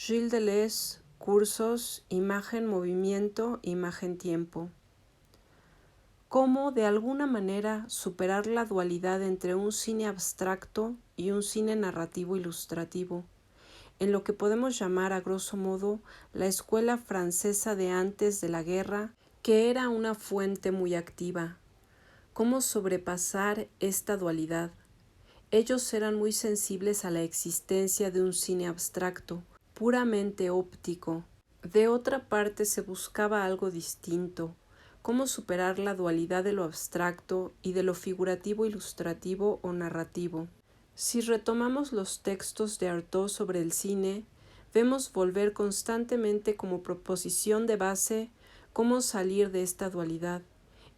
Gilles Deleuze, cursos, imagen, movimiento, imagen, tiempo. Cómo, de alguna manera, superar la dualidad entre un cine abstracto y un cine narrativo ilustrativo, en lo que podemos llamar a grosso modo la escuela francesa de antes de la guerra, que era una fuente muy activa. Cómo sobrepasar esta dualidad. Ellos eran muy sensibles a la existencia de un cine abstracto, puramente óptico. De otra parte se buscaba algo distinto, cómo superar la dualidad de lo abstracto y de lo figurativo ilustrativo o narrativo. Si retomamos los textos de Artaud sobre el cine, vemos volver constantemente como proposición de base cómo salir de esta dualidad,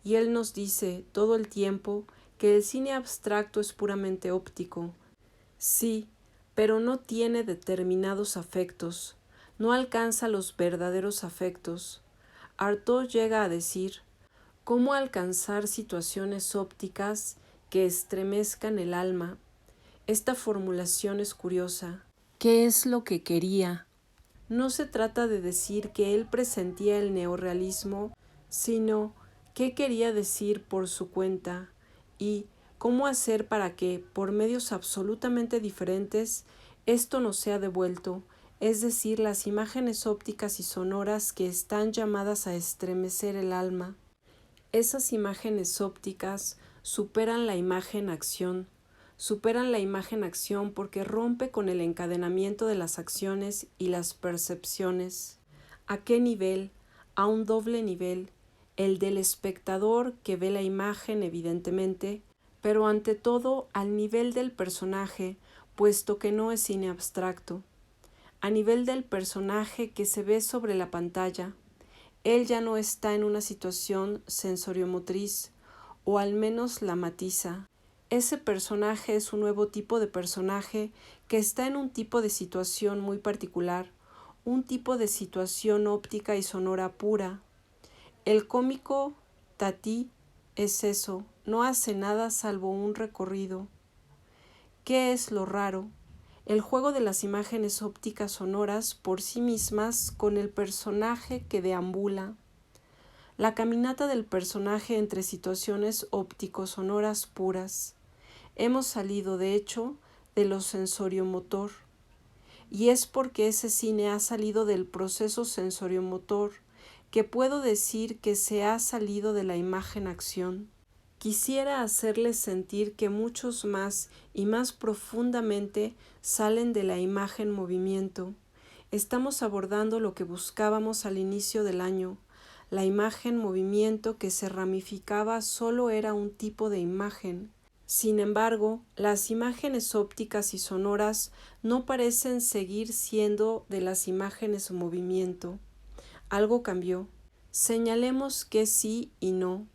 y él nos dice todo el tiempo que el cine abstracto es puramente óptico. Sí, pero no tiene determinados afectos, no alcanza los verdaderos afectos. Artaud llega a decir, ¿cómo alcanzar situaciones ópticas que estremezcan el alma? Esta formulación es curiosa. ¿Qué es lo que quería? No se trata de decir que él presentía el neorrealismo, sino qué quería decir por su cuenta y cómo hacer para que, por medios absolutamente diferentes, esto nos sea devuelto, es decir, las imágenes ópticas y sonoras que están llamadas a estremecer el alma. Esas imágenes ópticas superan la imagen-acción, porque rompe con el encadenamiento de las acciones y las percepciones. ¿A qué nivel? A un doble nivel, el del espectador que ve la imagen evidentemente, pero ante todo al nivel del personaje, puesto que no es cine abstracto. A nivel del personaje que se ve sobre la pantalla, él ya no está en una situación sensoriomotriz, o al menos la matiza. Ese personaje es un nuevo tipo de personaje que está en un tipo de situación muy particular, un tipo de situación óptica y sonora pura. El cómico Tati es eso, no hace nada salvo un recorrido. ¿Qué es lo raro? El juego de las imágenes ópticas sonoras por sí mismas con el personaje que deambula. La caminata del personaje entre situaciones óptico-sonoras puras. Hemos salido, de hecho, de lo sensoriomotor. Y es porque ese cine ha salido del proceso sensoriomotor que puedo decir que se ha salido de la imagen-acción. Quisiera hacerles sentir que muchos más y más profundamente salen de la imagen-movimiento. Estamos abordando lo que buscábamos al inicio del año. La imagen-movimiento que se ramificaba solo era un tipo de imagen. Sin embargo, las imágenes ópticas y sonoras no parecen seguir siendo de las imágenes movimiento. Algo cambió. Señalemos que sí y no.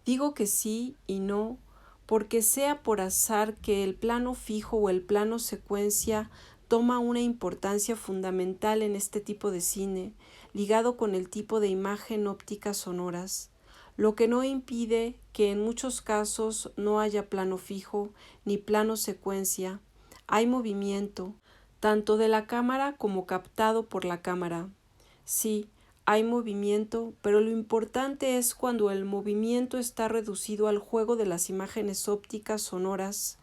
Digo que sí y no porque sea por azar que el plano fijo o el plano secuencia toma una importancia fundamental en este tipo de cine, ligado con el tipo de imagen óptica sonoras, lo que no impide que en muchos casos no haya plano fijo ni plano secuencia, hay movimiento, tanto de la cámara como captado por la cámara. Sí, hay movimiento, pero lo importante es cuando el movimiento está reducido al juego de las imágenes ópticas sonoras.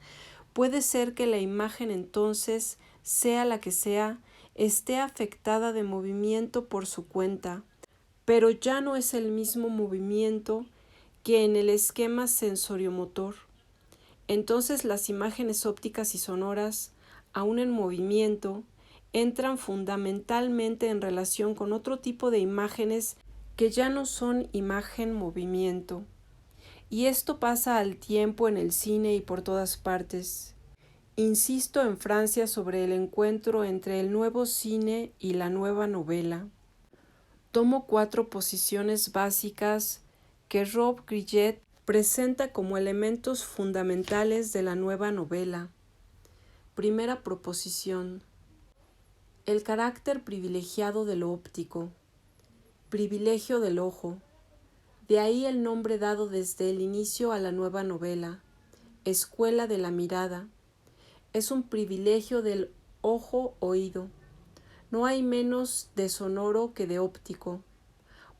Puede ser que la imagen entonces, sea la que sea, esté afectada de movimiento por su cuenta, pero ya no es el mismo movimiento que en el esquema sensoriomotor. Entonces las imágenes ópticas y sonoras, aún en movimiento, entran fundamentalmente en relación con otro tipo de imágenes que ya no son imagen-movimiento. Y esto pasa al tiempo en el cine y por todas partes. Insisto en Francia sobre el encuentro entre el nuevo cine y la nueva novela. Tomo 4 posiciones básicas que Rob Grillet presenta como elementos fundamentales de la nueva novela. Primera proposición. El carácter privilegiado de lo óptico. Privilegio del ojo. De ahí el nombre dado desde el inicio a la nueva novela. Escuela de la mirada. Es un privilegio del ojo-oído. No hay menos de sonoro que de óptico.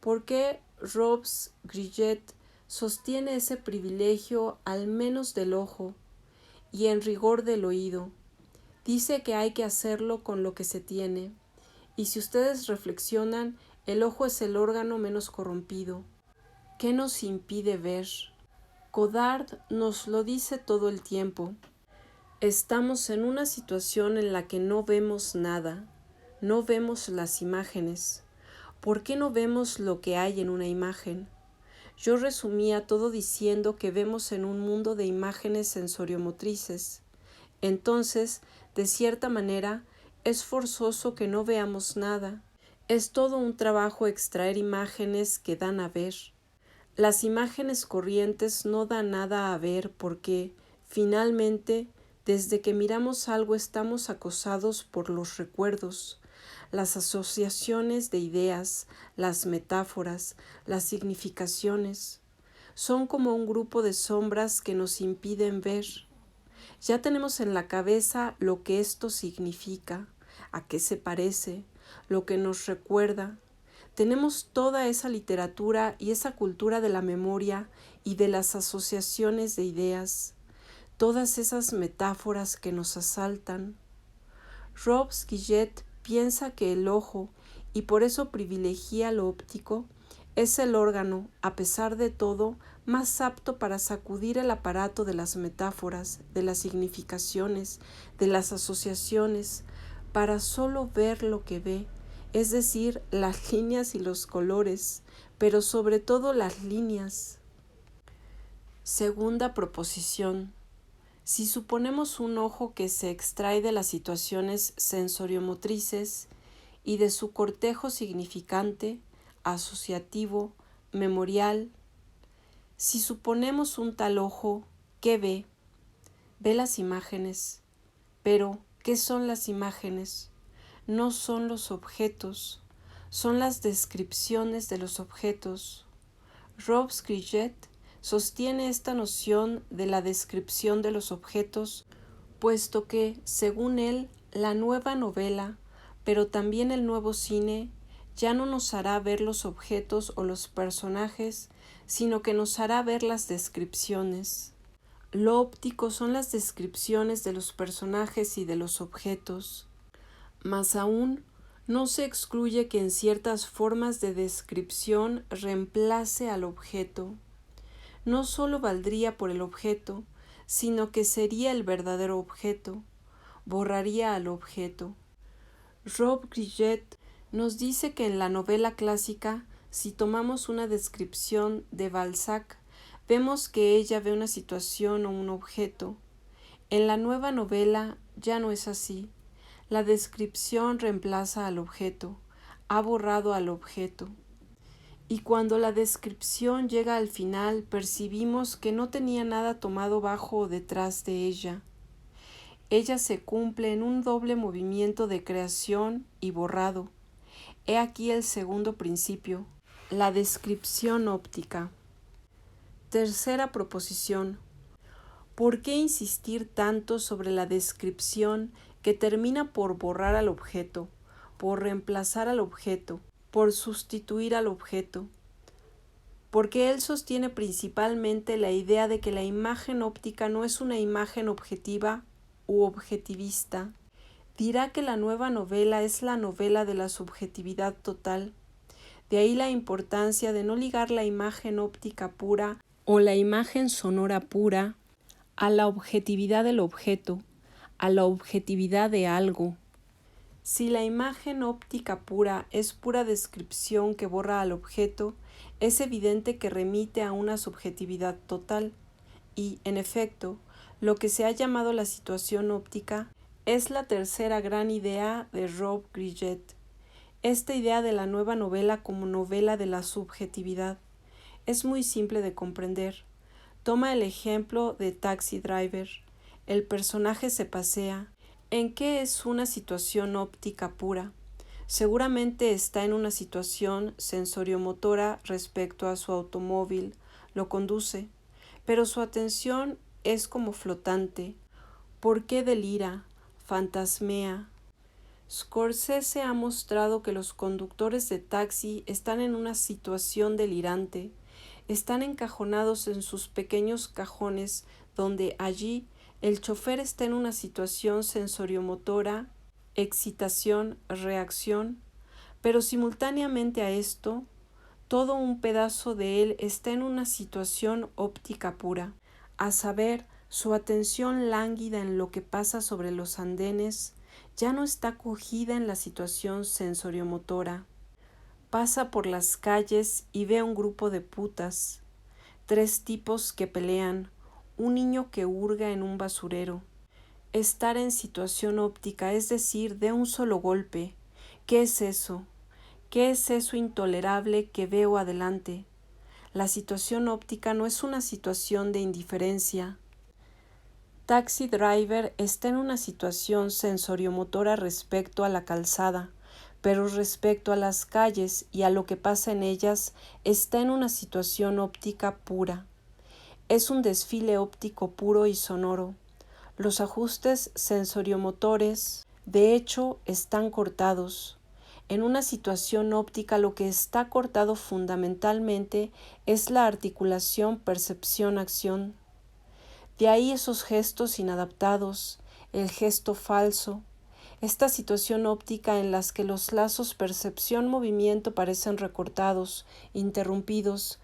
¿Por qué Robes-Grillet sostiene ese privilegio al menos del ojo y en rigor del oído? Dice que hay que hacerlo con lo que se tiene, y si ustedes reflexionan, el ojo es el órgano menos corrompido. ¿Qué nos impide ver? Godard nos lo dice todo el tiempo. Estamos en una situación en la que no vemos nada, no vemos las imágenes. ¿Por qué no vemos lo que hay en una imagen? Yo resumía todo diciendo que vemos en un mundo de imágenes sensoriomotrices. Entonces, de cierta manera, es forzoso que no veamos nada. Es todo un trabajo extraer imágenes que dan a ver. Las imágenes corrientes no dan nada a ver porque, finalmente, desde que miramos algo estamos acosados por los recuerdos, las asociaciones de ideas, las metáforas, las significaciones. Son como un grupo de sombras que nos impiden ver. Ya tenemos en la cabeza lo que esto significa, a qué se parece, lo que nos recuerda. Tenemos toda esa literatura y esa cultura de la memoria y de las asociaciones de ideas, todas esas metáforas que nos asaltan. Robes-Grillet piensa que el ojo, y por eso privilegia lo óptico, es el órgano, a pesar de todo, más apto para sacudir el aparato de las metáforas, de las significaciones, de las asociaciones, para solo ver lo que ve, es decir, las líneas y los colores, pero sobre todo las líneas. Segunda proposición. Si suponemos un ojo que se extrae de las situaciones sensoriomotrices y de su cortejo significante, asociativo, memorial, si suponemos un tal ojo, ¿qué ve? Ve las imágenes. Pero, ¿qué son las imágenes? No son los objetos, son las descripciones de los objetos. Robes-Grillet sostiene esta noción de la descripción de los objetos, puesto que, según él, la nueva novela, pero también el nuevo cine, ya no nos hará ver los objetos o los personajes, sino que nos hará ver las descripciones. Lo óptico son las descripciones de los personajes y de los objetos. Más aún, no se excluye que en ciertas formas de descripción reemplace al objeto. No solo valdría por el objeto, sino que sería el verdadero objeto, borraría al objeto. Robes-Grillet nos dice que en la novela clásica, si tomamos una descripción de Balzac, vemos que ella ve una situación o un objeto. En la nueva novela ya no es así. La descripción reemplaza al objeto, ha borrado al objeto. Y cuando la descripción llega al final, percibimos que no tenía nada tomado bajo o detrás de ella. Ella se cumple en un doble movimiento de creación y borrado. He aquí el segundo principio, la descripción óptica. Tercera proposición. ¿Por qué insistir tanto sobre la descripción que termina por borrar al objeto, por reemplazar al objeto, por sustituir al objeto? Porque él sostiene principalmente la idea de que la imagen óptica no es una imagen objetiva u objetivista. Dirá que la nueva novela es la novela de la subjetividad total. De ahí la importancia de no ligar la imagen óptica pura o la imagen sonora pura a la objetividad del objeto, a la objetividad de algo. Si la imagen óptica pura es pura descripción que borra al objeto, es evidente que remite a una subjetividad total y, en efecto, lo que se ha llamado la situación óptica es la tercera gran idea de Robes-Grillet, esta idea de la nueva novela como novela de la subjetividad. Es muy simple de comprender. Toma el ejemplo de Taxi Driver. El personaje se pasea. ¿En qué es una situación óptica pura? Seguramente está en una situación sensoriomotora respecto a su automóvil, lo conduce, pero su atención es como flotante. ¿Por qué delira? Fantasmea. Scorsese ha mostrado que los conductores de taxi están en una situación delirante, están encajonados en sus pequeños cajones donde allí el chofer está en una situación sensoriomotora, excitación, reacción, pero simultáneamente a esto, todo un pedazo de él está en una situación óptica pura, a saber, su atención lánguida en lo que pasa sobre los andenes ya no está cogida en la situación sensoriomotora. Pasa por las calles y ve a un grupo de putas, 3 tipos que pelean, un niño que hurga en un basurero. Estar en situación óptica, es decir, de un solo golpe. ¿Qué es eso? ¿Qué es eso intolerable que veo adelante? La situación óptica no es una situación de indiferencia. Taxi Driver está en una situación sensoriomotora respecto a la calzada, pero respecto a las calles y a lo que pasa en ellas está en una situación óptica pura. Es un desfile óptico puro y sonoro. Los ajustes sensoriomotores, de hecho, están cortados. En una situación óptica lo que está cortado fundamentalmente es la articulación percepción-acción. De ahí esos gestos inadaptados, el gesto falso, esta situación óptica en las que los lazos percepción-movimiento parecen recortados, interrumpidos,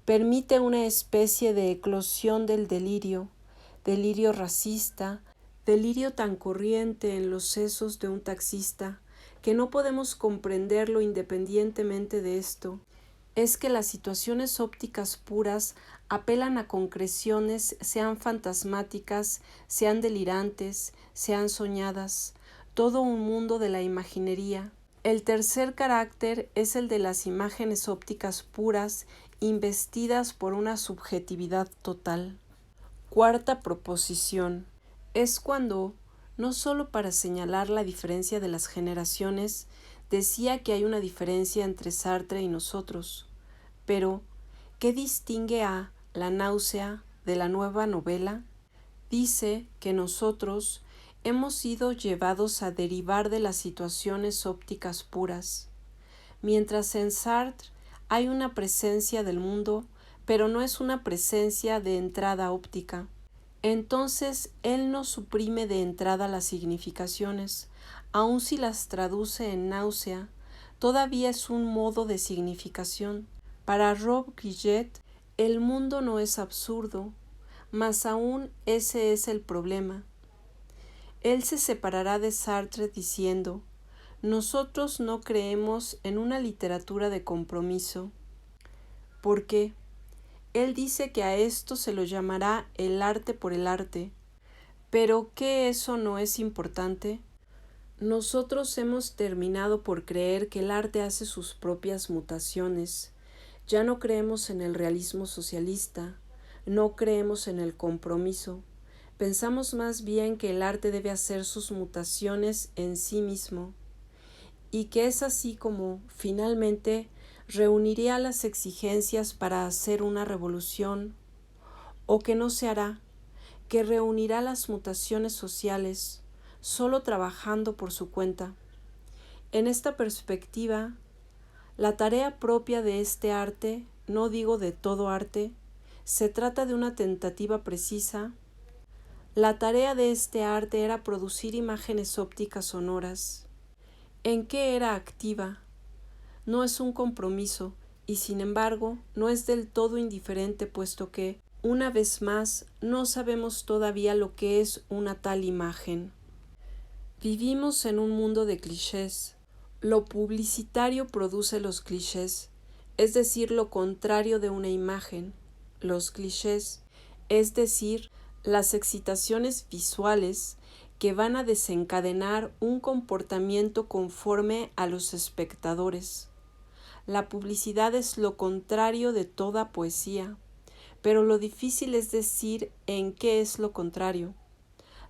permite una especie de eclosión del delirio, delirio racista, delirio tan corriente en los sesos de un taxista, que no podemos comprenderlo independientemente de esto. Es que las situaciones ópticas puras apelan a concreciones, sean fantasmáticas, sean delirantes, sean soñadas, todo un mundo de la imaginería. El tercer carácter es el de las imágenes ópticas puras, investidas por una subjetividad total. Cuarta proposición. Es cuando, no sólo para señalar la diferencia de las generaciones, decía que hay una diferencia entre Sartre y nosotros. Pero, ¿qué distingue a La náusea de la nueva novela? Dice que nosotros hemos sido llevados a derivar de las situaciones ópticas puras, mientras en Sartre hay una presencia del mundo, pero no es una presencia de entrada óptica. Entonces él no suprime de entrada las significaciones, aun si las traduce en náusea, todavía es un modo de significación. Para Rob Gillet, el mundo no es absurdo, mas aún ese es el problema. Él se separará de Sartre diciendo: nosotros no creemos en una literatura de compromiso. ¿Por qué? Él dice que a esto se lo llamará el arte por el arte. ¿Pero qué eso no es importante? Nosotros hemos terminado por creer que el arte hace sus propias mutaciones. Ya no creemos en el realismo socialista, no creemos en el compromiso. Pensamos más bien que el arte debe hacer sus mutaciones en sí mismo, y que es así como, finalmente, reuniría las exigencias para hacer una revolución, o que no se hará, que reunirá las mutaciones sociales, solo trabajando por su cuenta. En esta perspectiva, la tarea propia de este arte, no digo de todo arte, se trata de una tentativa precisa. La tarea de este arte era producir imágenes ópticas sonoras. ¿En qué era activa? No es un compromiso, y sin embargo no es del todo indiferente, puesto que, una vez más, no sabemos todavía lo que es una tal imagen. Vivimos en un mundo de clichés. Lo publicitario produce los clichés, es decir, lo contrario de una imagen, los clichés, es decir, las excitaciones visuales que van a desencadenar un comportamiento conforme a los espectadores. La publicidad es lo contrario de toda poesía, pero lo difícil es decir en qué es lo contrario.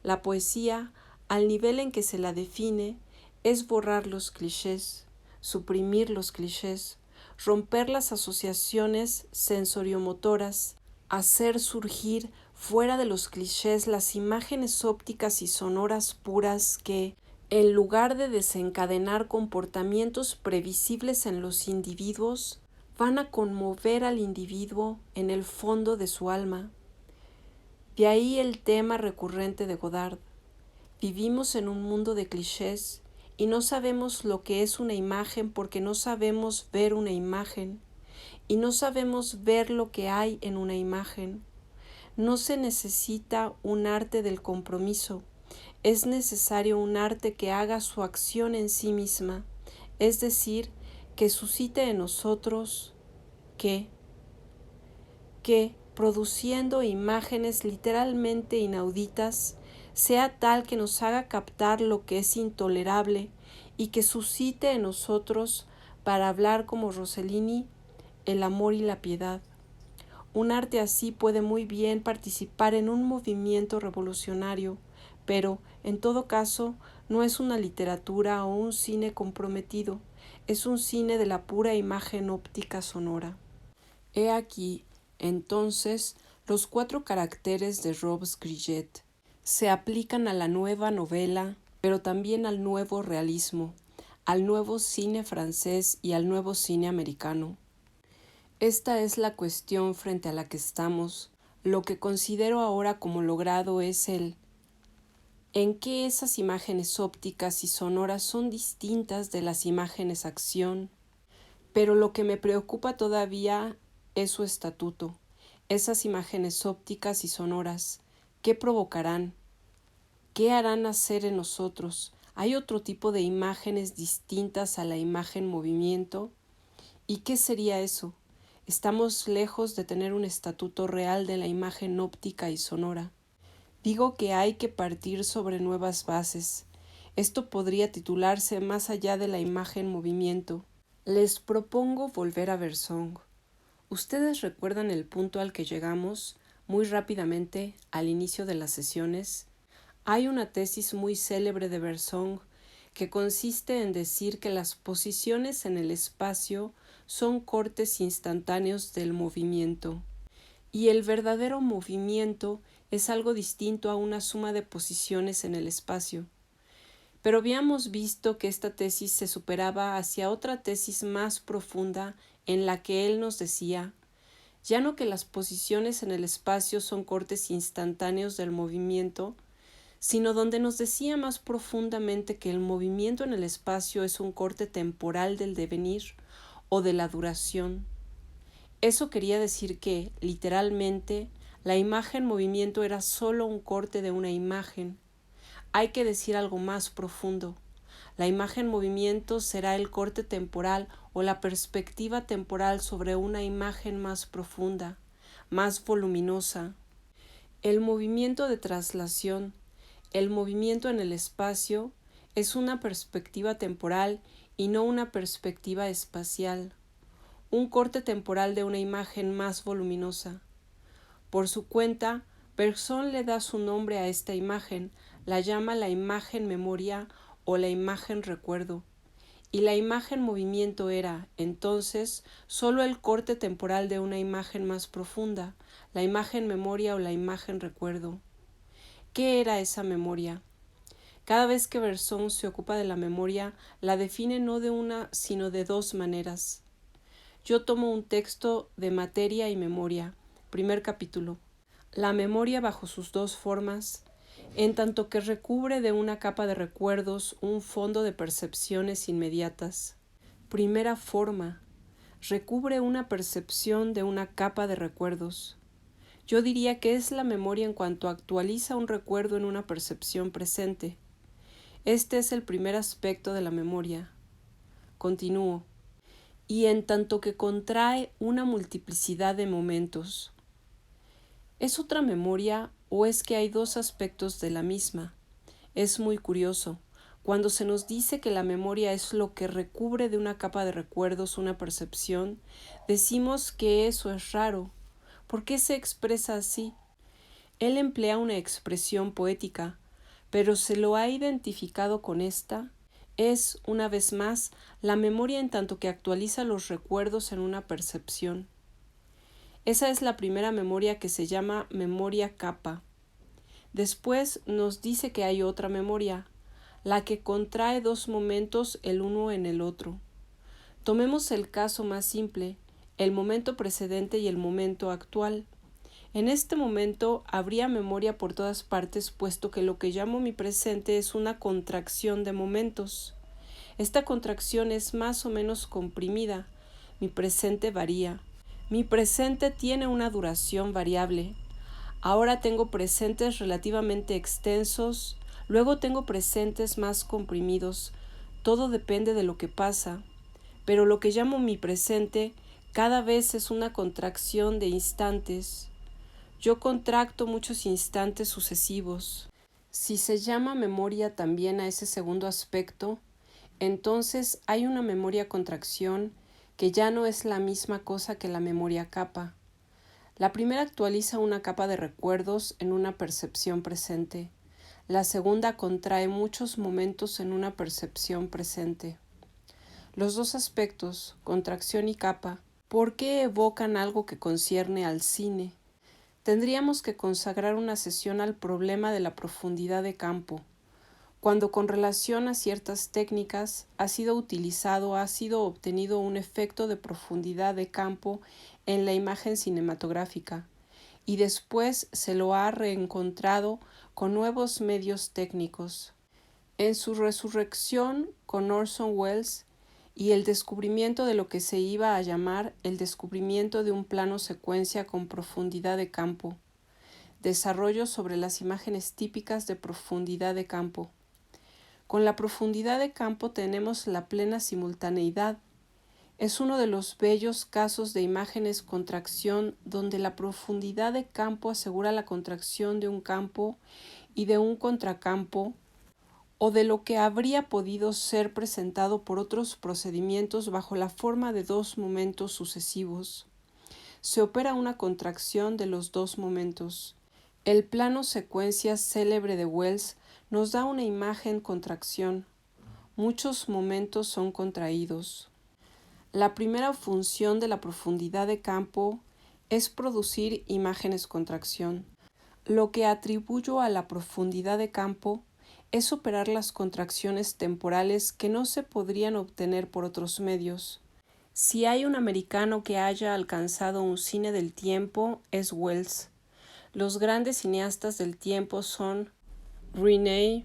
La poesía, al nivel en que se la define, es borrar los clichés, suprimir los clichés, romper las asociaciones sensoriomotoras, hacer surgir fuera de los clichés las imágenes ópticas y sonoras puras que, en lugar de desencadenar comportamientos previsibles en los individuos, van a conmover al individuo en el fondo de su alma. De ahí el tema recurrente de Godard. Vivimos en un mundo de clichés y no sabemos lo que es una imagen porque no sabemos ver una imagen y no sabemos ver lo que hay en una imagen. No se necesita un arte del compromiso, es necesario un arte que haga su acción en sí misma, es decir, que suscite en nosotros que, produciendo imágenes literalmente inauditas, sea tal que nos haga captar lo que es intolerable y que suscite en nosotros, para hablar como Rossellini, el amor y la piedad. Un arte así puede muy bien participar en un movimiento revolucionario, pero, en todo caso, no es una literatura o un cine comprometido, es un cine de la pura imagen óptica sonora. He aquí, entonces, los 4 caracteres de Robes-Grillet. Se aplican a la nueva novela, pero también al nuevo realismo, al nuevo cine francés y al nuevo cine americano. Esta es la cuestión frente a la que estamos. Lo que considero ahora como logrado es en qué esas imágenes ópticas y sonoras son distintas de las imágenes acción, pero lo que me preocupa todavía es su estatuto. Esas imágenes ópticas y sonoras, ¿qué provocarán? ¿Qué harán hacer en nosotros? ¿Hay otro tipo de imágenes distintas a la imagen movimiento? ¿Y qué sería eso? Estamos lejos de tener un estatuto real de la imagen óptica y sonora. Digo que hay que partir sobre nuevas bases. Esto podría titularse Más allá de la imagen movimiento. Les propongo volver a Bersong. ¿Ustedes recuerdan el punto al que llegamos muy rápidamente al inicio de las sesiones? Hay una tesis muy célebre de Bersong que consiste en decir que las posiciones en el espacio son cortes instantáneos del movimiento, y el verdadero movimiento es algo distinto a una suma de posiciones en el espacio. Pero habíamos visto que esta tesis se superaba hacia otra tesis más profunda en la que él nos decía, ya no que las posiciones en el espacio son cortes instantáneos del movimiento, sino donde nos decía más profundamente que el movimiento en el espacio es un corte temporal del devenir o de la duración. Eso quería decir que, literalmente, la imagen movimiento era solo un corte de una imagen. Hay que decir algo más profundo. La imagen movimiento será el corte temporal o la perspectiva temporal sobre una imagen más profunda, más voluminosa. El movimiento de traslación, el movimiento en el espacio, es una perspectiva temporal y no una perspectiva espacial, un corte temporal de una imagen más voluminosa. Por su cuenta, Bergson le da su nombre a esta imagen, la llama la imagen memoria o la imagen recuerdo, y la imagen movimiento era, entonces, solo el corte temporal de una imagen más profunda, la imagen memoria o la imagen recuerdo. ¿Qué era esa memoria? Cada vez que Bergson se ocupa de la memoria, la define no de una, sino de 2 maneras. Yo tomo un texto de Materia y Memoria, primer capítulo. La memoria bajo sus 2 formas, en tanto que recubre de una capa de recuerdos un fondo de percepciones inmediatas. Primera forma, recubre una percepción de una capa de recuerdos. Yo diría que es la memoria en cuanto actualiza un recuerdo en una percepción presente. Este es el primer aspecto de la memoria. Continúo. Y en tanto que contrae una multiplicidad de momentos. ¿Es otra memoria o es que hay 2 aspectos de la misma? Es muy curioso. Cuando se nos dice que la memoria es lo que recubre de una capa de recuerdos una percepción, decimos que eso es raro. ¿Por qué se expresa así? Él emplea una expresión poética, pero se lo ha identificado con esta. Es, una vez más, la memoria en tanto que actualiza los recuerdos en una percepción. Esa es la primera memoria que se llama memoria capa. Después nos dice que hay otra memoria, la que contrae dos momentos el uno en el otro. Tomemos el caso más simple, el momento precedente y el momento actual. En este momento habría memoria por todas partes, puesto que lo que llamo mi presente es una contracción de momentos. Esta contracción es más o menos comprimida. Mi presente varía. Mi presente tiene una duración variable. Ahora tengo presentes relativamente extensos, luego tengo presentes más comprimidos. Todo depende de lo que pasa. Pero lo que llamo mi presente cada vez es una contracción de instantes. Yo contracto muchos instantes sucesivos. Si se llama memoria también a ese segundo aspecto, entonces hay una memoria contracción que ya no es la misma cosa que la memoria capa. La primera actualiza una capa de recuerdos en una percepción presente. La segunda contrae muchos momentos en una percepción presente. Los dos aspectos, contracción y capa, ¿por qué evocan algo que concierne al cine? Tendríamos que consagrar una sesión al problema de la profundidad de campo. Cuando con relación a ciertas técnicas ha sido obtenido un efecto de profundidad de campo en la imagen cinematográfica, y después se lo ha reencontrado con nuevos medios técnicos. En su resurrección con Orson Welles y el descubrimiento de lo que se iba a llamar el descubrimiento de un plano secuencia con profundidad de campo, desarrollo sobre las imágenes típicas de profundidad de campo. Con la profundidad de campo tenemos la plena simultaneidad. Es uno de los bellos casos de imágenes contracción donde la profundidad de campo asegura la contracción de un campo y de un contracampo, o de lo que habría podido ser presentado por otros procedimientos bajo la forma de dos momentos sucesivos. Se opera una contracción de los dos momentos. El plano secuencia célebre de Welles nos da una imagen contracción. Muchos momentos son contraídos. La primera función de la profundidad de campo es producir imágenes contracción. Lo que atribuyo a la profundidad de campo es operar las contracciones temporales que no se podrían obtener por otros medios. Si hay un americano que haya alcanzado un cine del tiempo, es Welles. Los grandes cineastas del tiempo son Riney,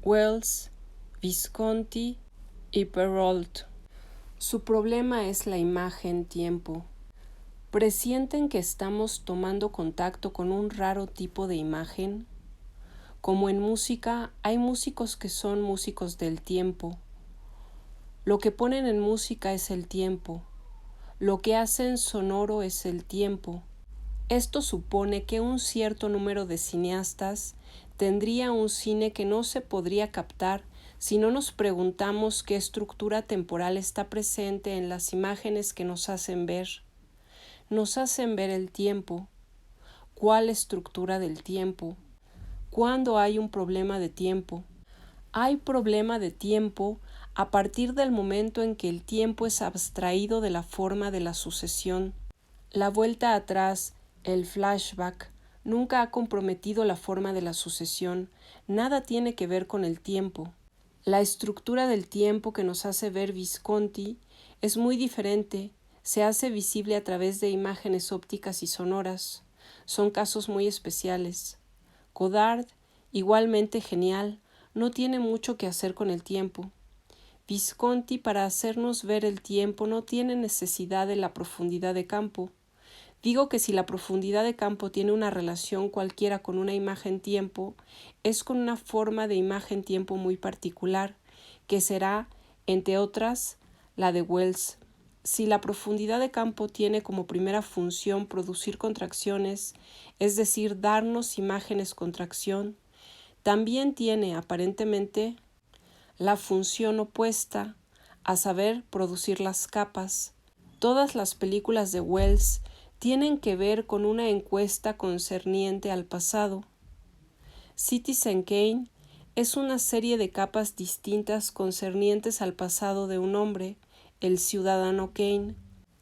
Welles, Visconti y Perrault. Su problema es la imagen-tiempo. ¿Presienten que estamos tomando contacto con un raro tipo de imagen? Como en música, hay músicos que son músicos del tiempo. Lo que ponen en música es el tiempo. Lo que hacen sonoro es el tiempo. Esto supone que un cierto número de cineastas tendría un cine que no se podría captar si no nos preguntamos qué estructura temporal está presente en las imágenes que nos hacen ver. Nos hacen ver el tiempo. ¿Cuál estructura del tiempo? ¿Cuándo hay un problema de tiempo? Hay problema de tiempo a partir del momento en que el tiempo es abstraído de la forma de la sucesión. La vuelta atrás, el flashback, nunca ha comprometido la forma de la sucesión, nada tiene que ver con el tiempo. La estructura del tiempo que nos hace ver Visconti es muy diferente, se hace visible a través de imágenes ópticas y sonoras. Son casos muy especiales. Godard, igualmente genial, no tiene mucho que hacer con el tiempo. Visconti, para hacernos ver el tiempo, no tiene necesidad de la profundidad de campo. Digo que si la profundidad de campo tiene una relación cualquiera con una imagen-tiempo, es con una forma de imagen-tiempo muy particular, que será, entre otras, la de Welles. Si la profundidad de campo tiene como primera función producir contracciones, es decir, darnos imágenes contracción, también tiene, aparentemente, la función opuesta, a saber, producir las capas. Todas las películas de Welles tienen que ver con una encuesta concerniente al pasado. Citizen Kane es una serie de capas distintas concernientes al pasado de un hombre, el ciudadano Kane,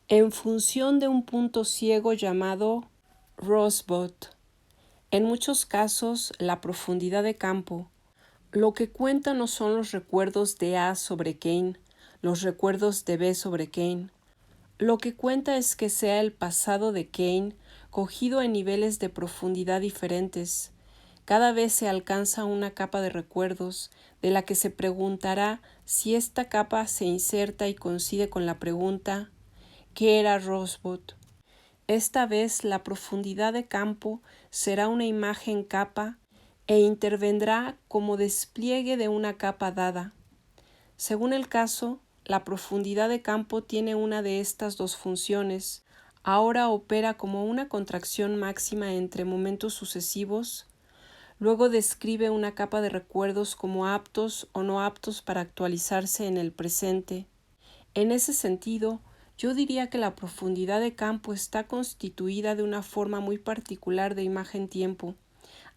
en función de un punto ciego llamado Rosebud. En muchos casos, la profundidad de campo, Lo que cuenta no son los recuerdos de A sobre Kane, los recuerdos de B sobre Kane. Lo que cuenta es que sea el pasado de Kane cogido en niveles de profundidad diferentes. Cada vez se alcanza una capa de recuerdos de la que se preguntará si esta capa se inserta y coincide con la pregunta ¿qué era Rosebud? Esta vez la profundidad de campo será una imagen capa e intervendrá como despliegue de una capa dada. Según el caso, la profundidad de campo tiene una de estas dos funciones. Ahora opera como una contracción máxima entre momentos sucesivos. Luego describe una capa de recuerdos como aptos o no aptos para actualizarse en el presente. En ese sentido, yo diría que la profundidad de campo está constituida de una forma muy particular de imagen-tiempo,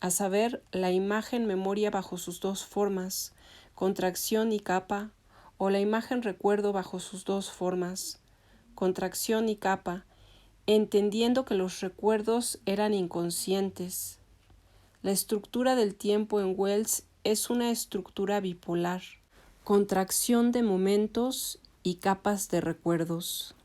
a saber, la imagen-memoria bajo sus dos formas, contracción y capa, o la imagen-recuerdo bajo sus dos formas, contracción y capa, entendiendo que los recuerdos eran inconscientes. La estructura del tiempo en Wells es una estructura bipolar, contracción de momentos y capas de recuerdos.